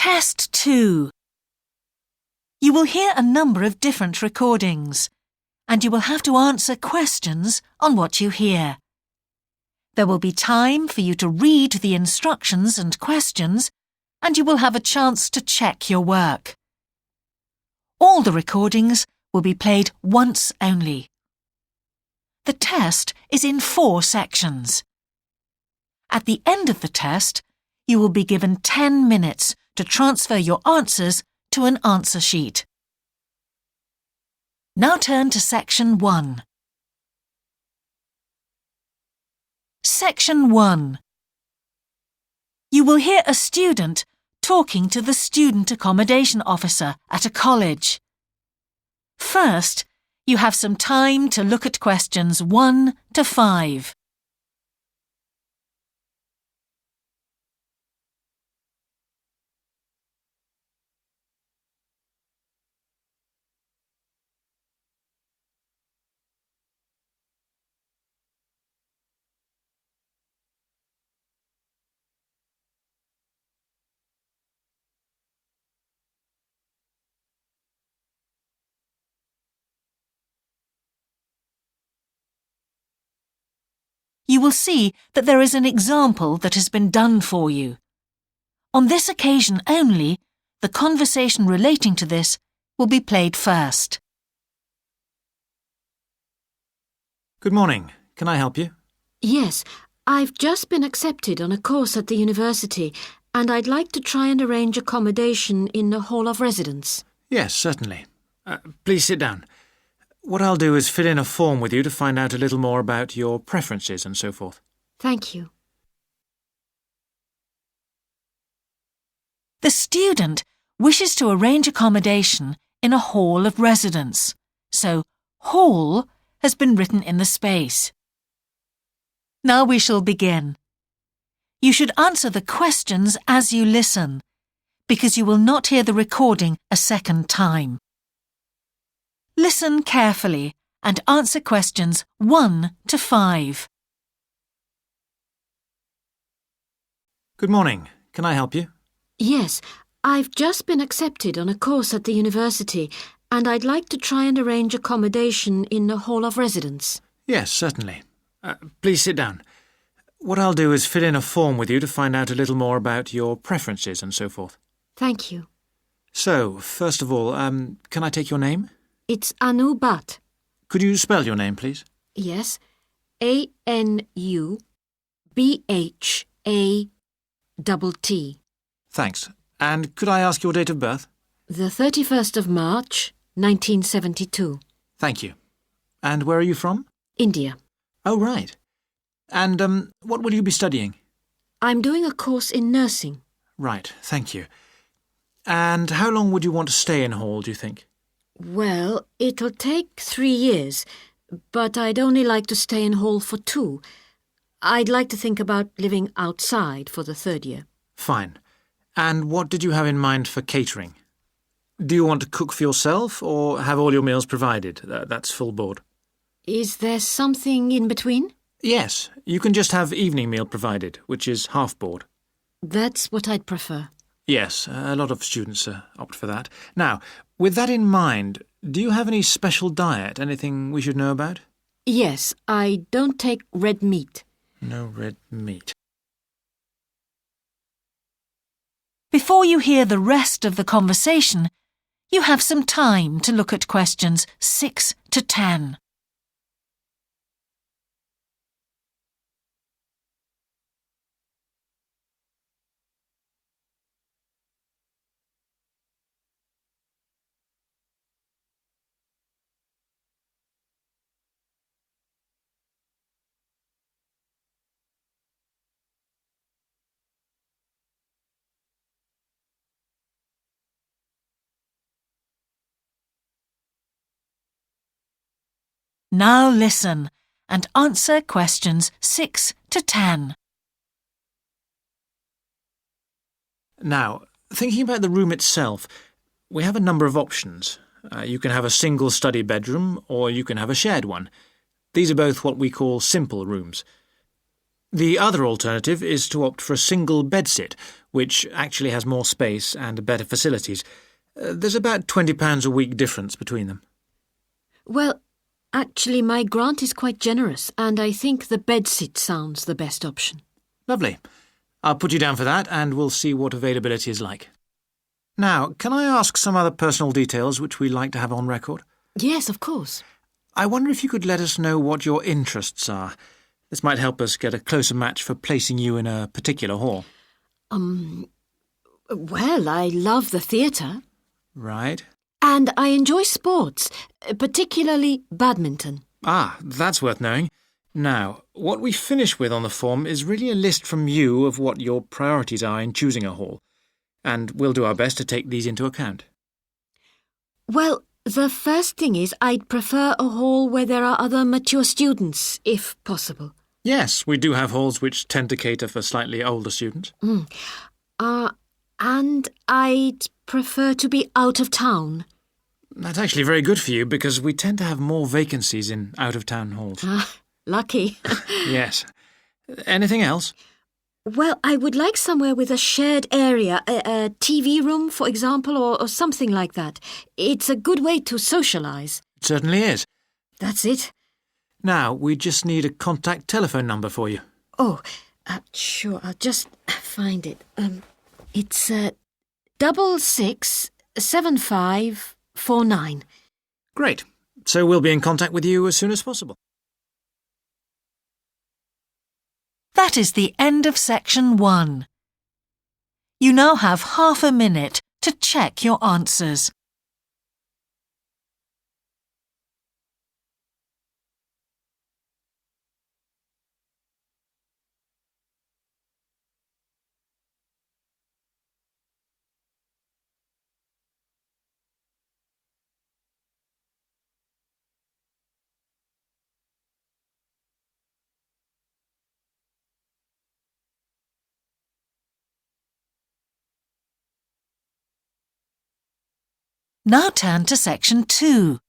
Test 2. You will hear a number of different recordings, and you will have to answer questions on what you hear. There will be time for you to read the instructions and questions, and you will have a chance to check your work. All the recordings will be played once only. The test is in 4 sections. At the end of the test, you will be given 10 minutes to transfer your answers to an answer sheet. Now turn to Section 1. Section 1. You will hear a student talking to the student accommodation officer at a college. First, you have some time to look at questions 1 to 5. You will see that there is an example that has been done for you. On this occasion only, the conversation relating to this will be played first. Good morning. Can I help you? Yes, I've just been accepted on a course at the university and I'd like to try and arrange accommodation in a hall of residence. Yes, certainly. Please sit down. What I'll do is fill in a form with you to find out a little more about your preferences and so forth. Thank you. The student wishes to arrange accommodation in a hall of residence, so hall has been written in the space. Now we shall begin. You should answer the questions as you listen, because you will not hear the recording a second time. Listen carefully and answer questions 1 to 5. Good morning. Can I help you? Yes, I've just been accepted on a course at the university and I'd like to try and arrange accommodation in a hall of residence. Yes, certainly. Please sit down. What I'll do is fill in a form with you to find out a little more about your preferences and so forth. Thank you. So, first of all, can I take your name? It's Anu Bhatt. Could you spell your name, please? Yes, ANUBHATT. Thanks. And could I ask your date of birth? The 31st of March, 1972. Thank you. And where are you from? India. Oh, right. And what will you be studying? I'm doing a course in nursing. Right, thank you. And how long would you want to stay in hall, do you think? Well, it'll take 3 years, but I'd only like to stay in hall for 2. I'd like to think about living outside for the 3rd year. Fine. And what did you have in mind for catering? Do you want to cook for yourself or have all your meals provided? That's full board. Is there something in between? Yes, you can just have evening meal provided, which is half board. That's what I'd prefer. Yes, a lot of students opt for that. Now, with that in mind, do you have any special diet, anything we should know about? Yes, I don't take red meat. No red meat. Before you hear the rest of the conversation, you have some time to look at questions 6 to 10. Now listen and answer questions 6 to 10. Now, thinking about the room itself, we have a number of options. You can have a single study bedroom or you can have a shared one. These are both what we call simple rooms. The other alternative is to opt for a single bedsit, which actually has more space and better facilities. There's about £20 a week difference between them. Well, actually, my grant is quite generous, and I think the bedsit sounds the best option. Lovely. I'll put you down for that, and we'll see what availability is like. Now, can I ask some other personal details which we like to have on record? Yes, of course. I wonder if you could let us know what your interests are. This might help us get a closer match for placing you in a particular hall. Well, I love the theatre. Right. And I enjoy sports, particularly badminton. Ah, that's worth knowing. Now, what we finish with on the form is really a list from you of what your priorities are in choosing a hall, and we'll do our best to take these into account. Well, the first thing is I'd prefer a hall where there are other mature students, if possible. Yes, we do have halls which tend to cater for slightly older students. And I'd prefer to be out of town. That's actually very good for you because we tend to have more vacancies in out-of-town halls. Lucky. Yes. Anything else? Well, I would like somewhere with a shared area, a TV room, for example, or something like that. It's a good way to socialise. It certainly is. That's it. Now, we just need a contact telephone number for you. Oh, sure, I'll just find it. It's 667549. Great. So we'll be in contact with you as soon as possible. That is the end of section 1. You now have half a minute to check your answers. Now turn to section 2.